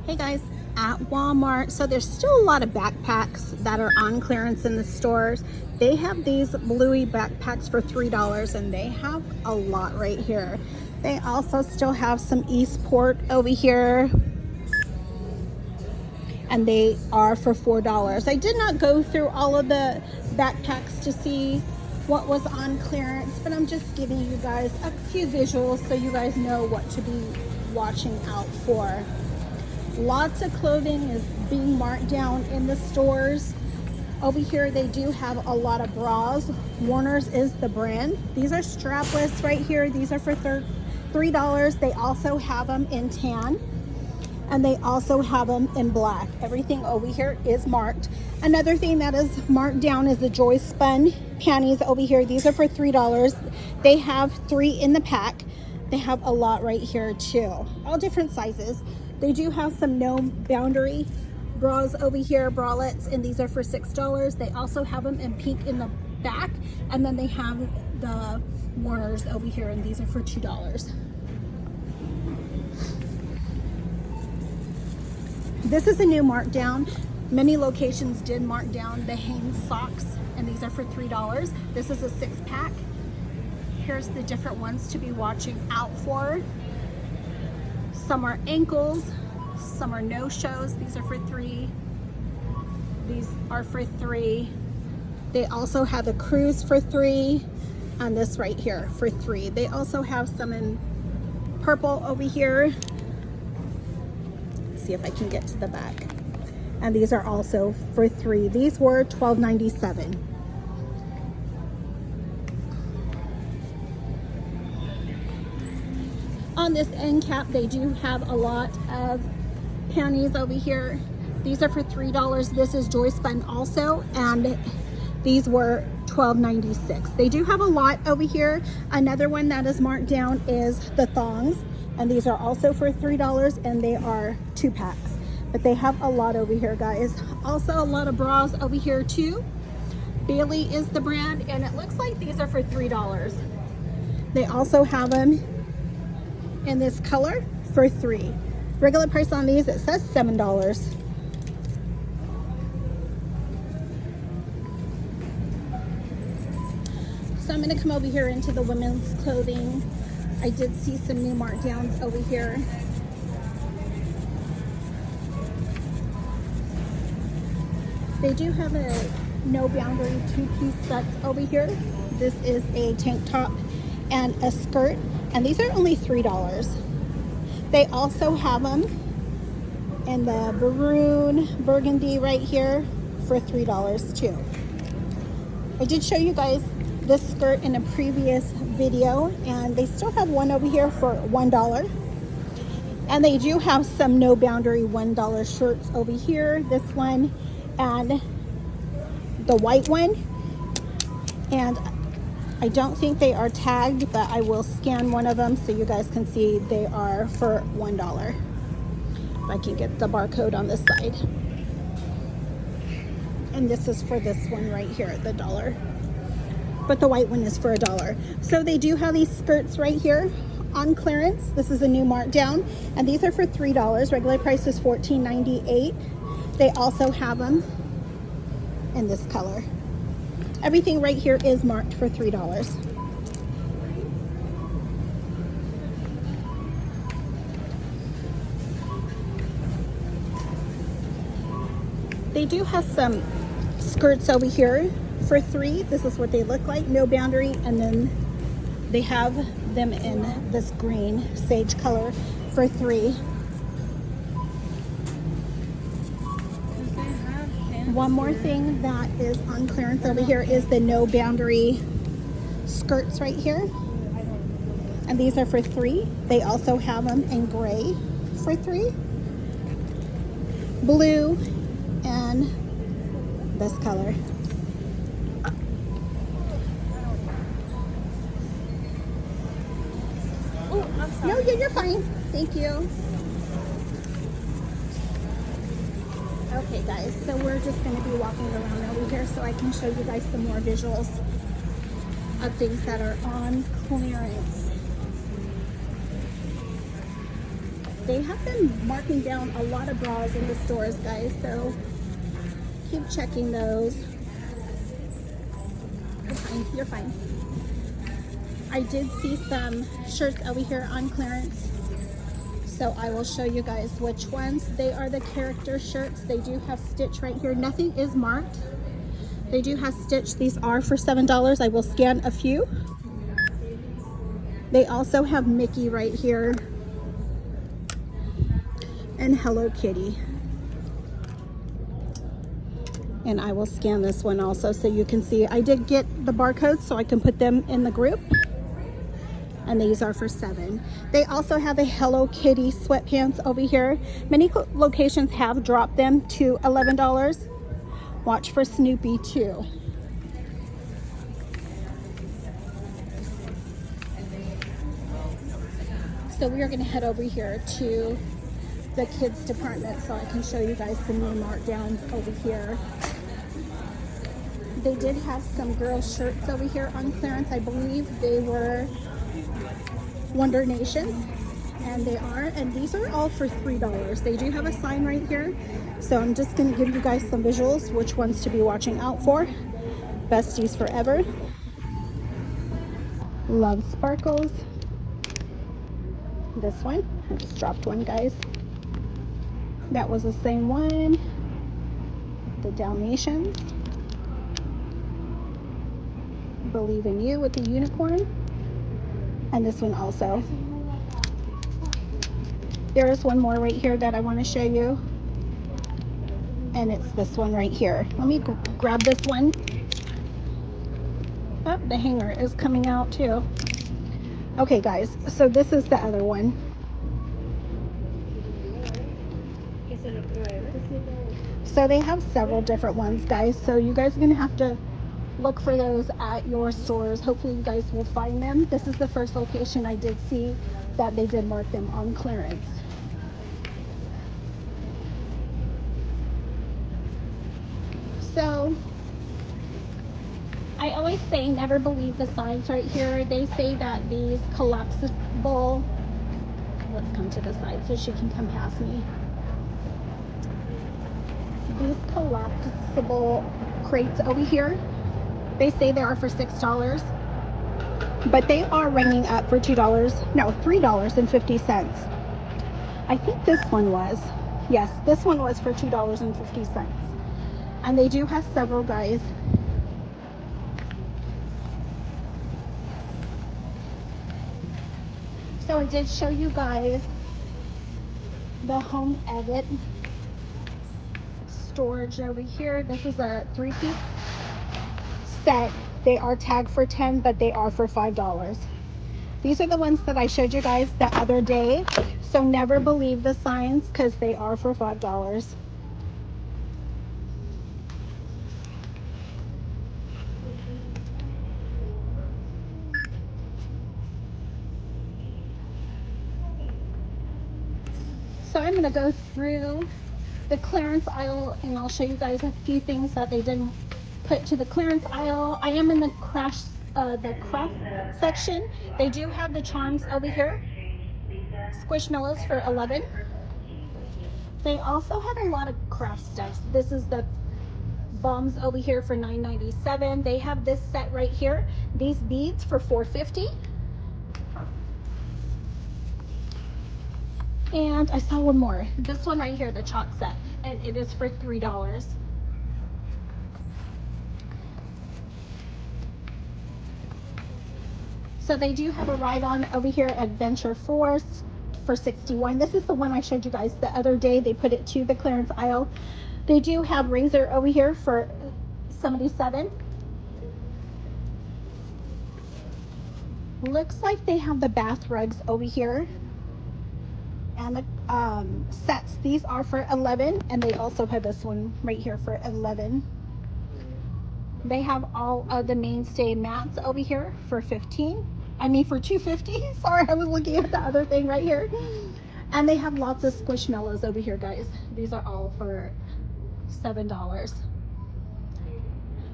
Hey guys, at Walmart, so there's still a lot of backpacks that are on clearance in the stores. They have these bluey backpacks for $3 and they have a lot right here. They also still have some Eastport over here and they are for $4. I did not go through all of the backpacks to see what was on clearance, but I'm just giving you guys a few visuals so you guys know what to be watching out for. Lots of clothing is being marked down in the stores. Over here they do have a lot of bras. Warner's is the brand. These are strapless right here. These are for $3. They also have them in tan and they also have them in black. Everything over here is marked. Another thing that is marked down is the Joy Spun panties over here. These are for $3. They have 3 in the pack. They have a lot right here too, all different sizes. They do have some no boundary bras over here, bralettes, and these are for $6. They also have them in pink in the back, and then they have the Warners over here, and these are for $2. This is a new markdown. Many locations did mark down the Hanes socks, and these are for $3. This is a 6-pack. Here's the different ones to be watching out for. Some are ankles, some are no-shows. These are for $3. These are for $3. They also have a cruise for $3, and this right here for $3. They also have some in purple over here. Let's see if I can get to the back. And these are also for $3. These were $12.97. On this end cap, they do have a lot of panties over here. These are for $3. This is Joy Spun also, and these were $12.96. They do have a lot over here. Another one that is marked down is the thongs, and these are also for $3, and they are 2 packs. But they have a lot over here, guys. Also a lot of bras over here too. Bailey is the brand, and it looks like these are for $3. They also have them in this color for $3. Regular price on these, it says $7. So I'm gonna come over here into the women's clothing. I did see some new markdowns over here. They do have a no boundary 2-piece sets over here. This is a tank top and a skirt, and these are only $3. They also have them in the maroon burgundy right here for $3 too. I did show you guys this skirt in a previous video, and they still have one over here for $1. And they do have some no boundary $1 shirts over here, this one and the white one. And I don't think they are tagged, but I will scan one of them so you guys can see they are for $1. If I can get the barcode on this side. And this is for this one right here, the $1. But the white one is for $1. So they do have these skirts right here on clearance. This is a new markdown, and these are for $3. Regular price is $14.98. They also have them in this color. Everything right here is marked for $3. They do have some skirts over here for $3. This is what they look like, no boundary, and then they have them in this green sage color for $3. One more thing that is on clearance over here is the no boundary skirts right here, and these are for $3. They also have them in gray for $3, blue, and this color. Oh, no, you're fine. Thank you. Okay guys, so we're just going to be walking around over here so I can show you guys some more visuals of things that are on clearance. They have been marking down a lot of bras in the stores, guys, so keep checking those. You're fine, you're fine. I did see some shirts over here on clearance, so I will show you guys which ones. They are the character shirts. They do have stitch right here. Nothing is marked. They do have stitch. These are for $7. I will scan a few. They also have Mickey right here and Hello Kitty. And I will scan this one also so you can see. I did get the barcodes so I can put them in the group. And these are for $7. They also have a Hello Kitty sweatpants over here. Many locations have dropped them to $11. Watch for Snoopy too. So we are going to head over here to the kids department so I can show you guys some more markdowns over here. They did have some girls shirts over here on clearance. I believe they were Wonder Nation, and they are, and these are all for $3. They do have a sign right here, so I'm just going to give you guys some visuals which ones to be watching out for. Besties Forever, Love Sparkles, this one, I just dropped one, guys. That was the same one, the Dalmatians, Believe in You with the unicorn, and this one also. There is one more right here that I want to show you, and it's this one right here. Let me grab this one. Oh, the hanger is coming out too. Okay guys, so this is the other one. So they have several different ones, guys, so you guys are gonna have to look for those at your stores. Hopefully you guys will find them. This is the first location I did see that they did mark them on clearance. So I always say never believe the signs right here. They say that these collapsible, let's come to the side so she can come past me. These collapsible crates over here, they say they are for $6, but they are ringing up for $3.50. I think this one was, yes, this one was for $2.50. And they do have several, guys. So I did show you guys the Home Edit storage over here. This is a 3-piece set. They are tagged for $10, but they are for $5. These are the ones that I showed you guys the other day. So never believe the signs because they are for $5. So I'm going to go through the clearance aisle and I'll show you guys a few things that they didn't put to the clearance aisle. I am in the craft section. They do have the charms over here. Squishmallows for $11. They also have a lot of craft stuff. This is the bombs over here for $9.97. They have this set right here. These beads for $4.50. And I saw one more. This one right here, the chalk set, and it is for $3. So they do have a ride-on over here, Adventure Force, for $61. This is the one I showed you guys the other day. They put it to the clearance aisle. They do have Razor over here for $77. Looks like they have the bath rugs over here. And the sets, these are for $11, and they also have this one right here for $11. They have all of the Mainstay mats over here for $15. I mean for $2.50. Sorry, I was looking at the other thing right here. And they have lots of Squishmallows over here, guys. These are all for $7.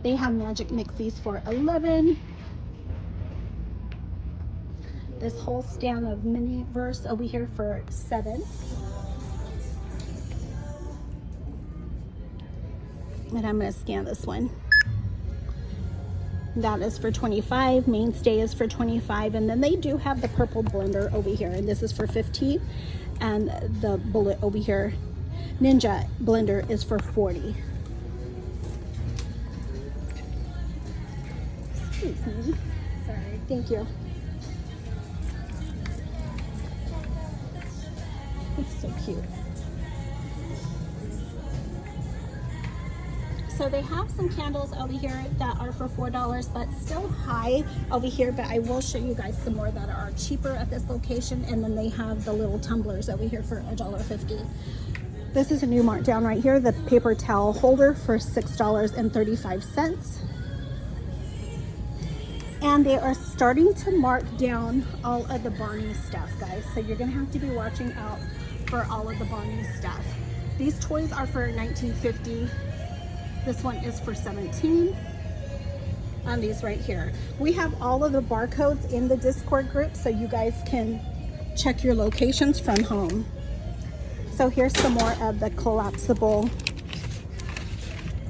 They have Magic Mixies for $11. this whole stand of mini verse over here for $7. And I'm going to scan this one. That is for $25. Mainstay is for $25. And then they do have the purple blender over here, and this is for $15. And the bullet over here, Ninja blender, is for $40. Excuse me. Sorry. Thank you. It's so cute. So they have some candles over here that are for $4, but still high over here. But I will show you guys some more that are cheaper at this location. And then they have the little tumblers over here for $1.50. This is a new markdown right here, the paper towel holder for $6.35. And they are starting to mark down all of the Barney stuff, guys. So you're gonna have to be watching out for all of the Barney stuff. These toys are for $19.50. This one is for $17 on these right here. We have all of the barcodes in the Discord group, so you guys can check your locations from home. So here's some more of the collapsible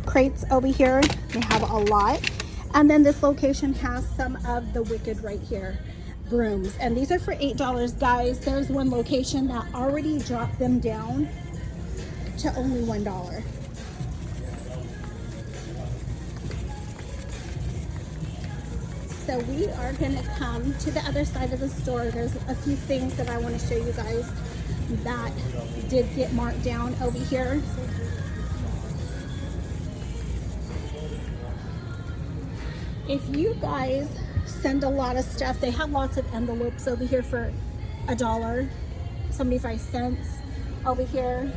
crates over here. They have a lot. And then this location has some of the Wicked right here brooms, and these are for $8, guys. There's one location that already dropped them down to only $1. So we are gonna come to the other side of the store. There's a few things that I want to show you guys that did get marked down over here. If you guys send a lot of stuff, they have lots of envelopes over here for $1.75 over here.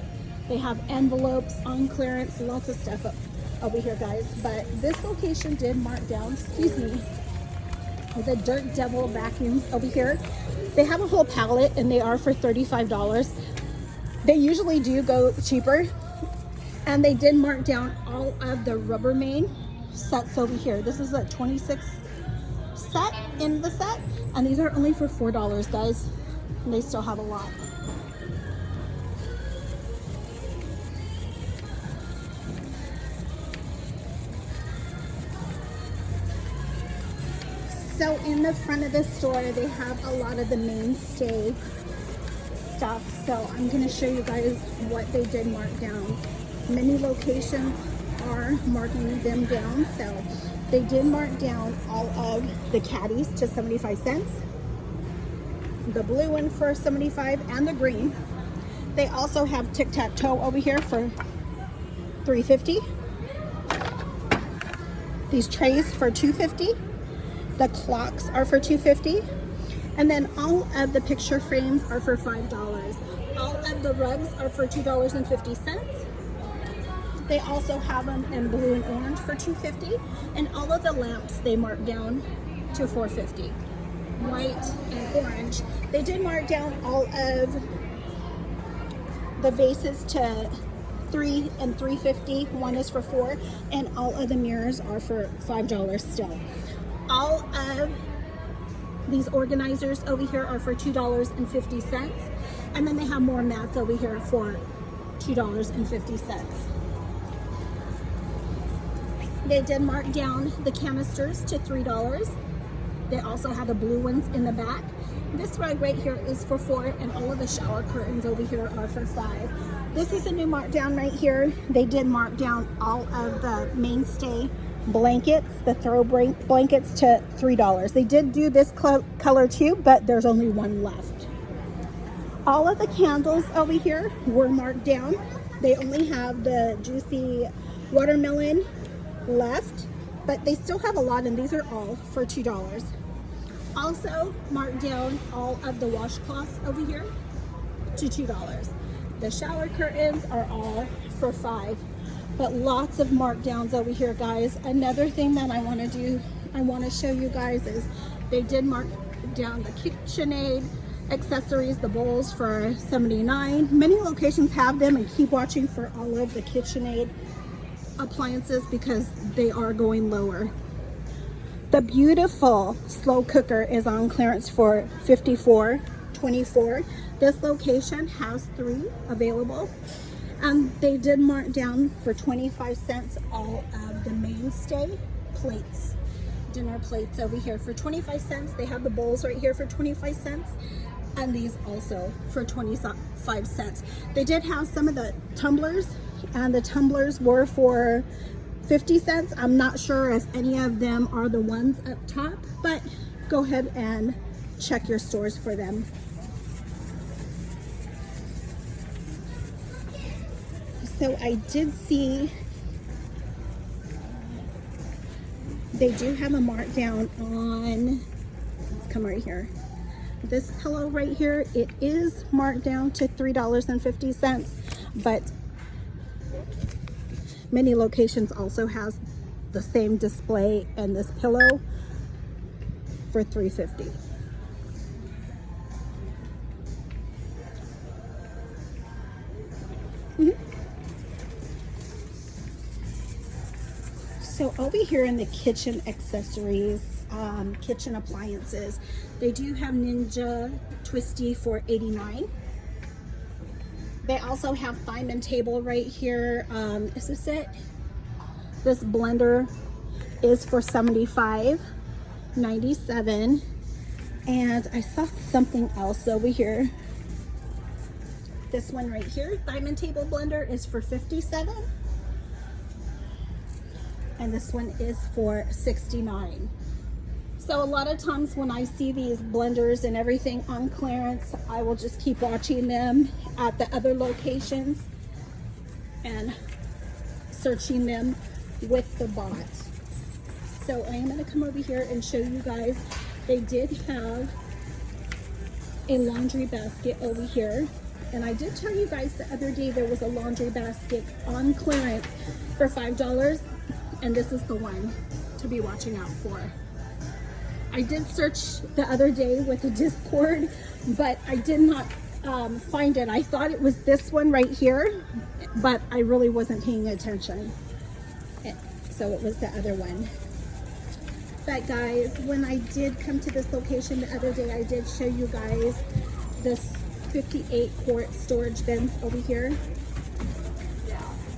They have envelopes on clearance, lots of stuff over here, guys. But this location did mark down, excuse me, the Dirt Devil vacuums over here. They have a whole pallet and they are for $35. They usually do go cheaper, and they did mark down all of the Rubbermaid sets over here. This is a 26 set in the set, and these are only for $4, guys. And they still have a lot. So in the front of the store, they have a lot of the Mainstay stuff. So I'm going to show you guys what they did mark down. Many locations are marking them down. So they did mark down all of the caddies to 75 cents. The blue one for 75 and the green. They also have tic-tac-toe over here for $3.50. These trays for $2.50. The clocks are for $2.50. And then all of the picture frames are for $5. All of the rugs are for $2.50. They also have them in blue and orange for $2.50. And all of the lamps they marked down to $4.50. White and orange. They did mark down all of the vases to $3 and $3.50. One is for $4, and all of the mirrors are for $5 still. All of these organizers over here are for $2.50, and then they have more mats over here for $2.50. They did mark down the canisters to $3. They also have the blue ones in the back. This rug right here is for $4, and all of the shower curtains over here are for $5. This is a new markdown right here. They did mark down all of the Mainstay blankets, the throw blankets, to $3. They did do this color too, but there's only one left. All of the candles over here were marked down. They only have the juicy watermelon left, but they still have a lot, and these are all for $2. Also marked down all of the washcloths over here to $2. The shower curtains are all for $5. But lots of markdowns over here, guys. Another thing that I want to do, I want to show you guys, is they did mark down the KitchenAid accessories, the bowls, for $79. Many locations have them, and keep watching for all of the KitchenAid appliances because they are going lower. The beautiful slow cooker is on clearance for $54.24. This location has 3 available. They did mark down for 25 cents all of the Mainstay plates, dinner plates over here for 25 cents. They have the bowls right here for 25 cents. And these also for 25 cents. They did have some of the tumblers, and the tumblers were for 50 cents. I'm not sure if any of them are the ones up top, but go ahead and check your stores for them. So I did see they do have a markdown on, let's come right here. This pillow right here, it is marked down to $3.50, but many locations also has the same display and this pillow for $3.50. So over here in the kitchen accessories, kitchen appliances, they do have Ninja Twisty for $89. They also have diamond table right here. Is this it? This blender is for $75.97. And I saw something else over here. This one right here, diamond table blender, is for $57. And this one is for $69. So a lot of times when I see these blenders and everything on clearance, I will just keep watching them at the other locations and searching them with the bot. So I am going to come over here and show you guys. They did have a laundry basket over here. And I did tell you guys the other day there was a laundry basket on clearance for $5. And this is the one to be watching out for. I did search the other day with the Discord, but I did not find it. I thought it was this one right here, but I really wasn't paying attention. So it was the other one. But guys, when I did come to this location the other day, I did show you guys this 58-quart storage bins over here.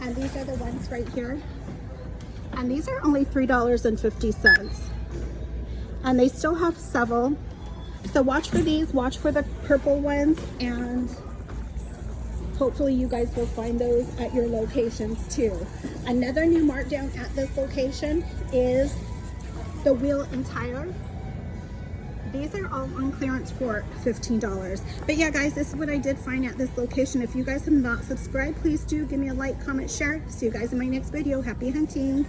And these are the ones right here. And these are only $3.50. And they still have several. So watch for these, watch for the purple ones, and hopefully you guys will find those at your locations too. Another new markdown at this location is the wheel and tire. These are all on clearance for $15. But yeah guys, this is what I did find at this location. If you guys have not subscribed, please do give me a like, comment, share. See you guys in my next video. Happy hunting.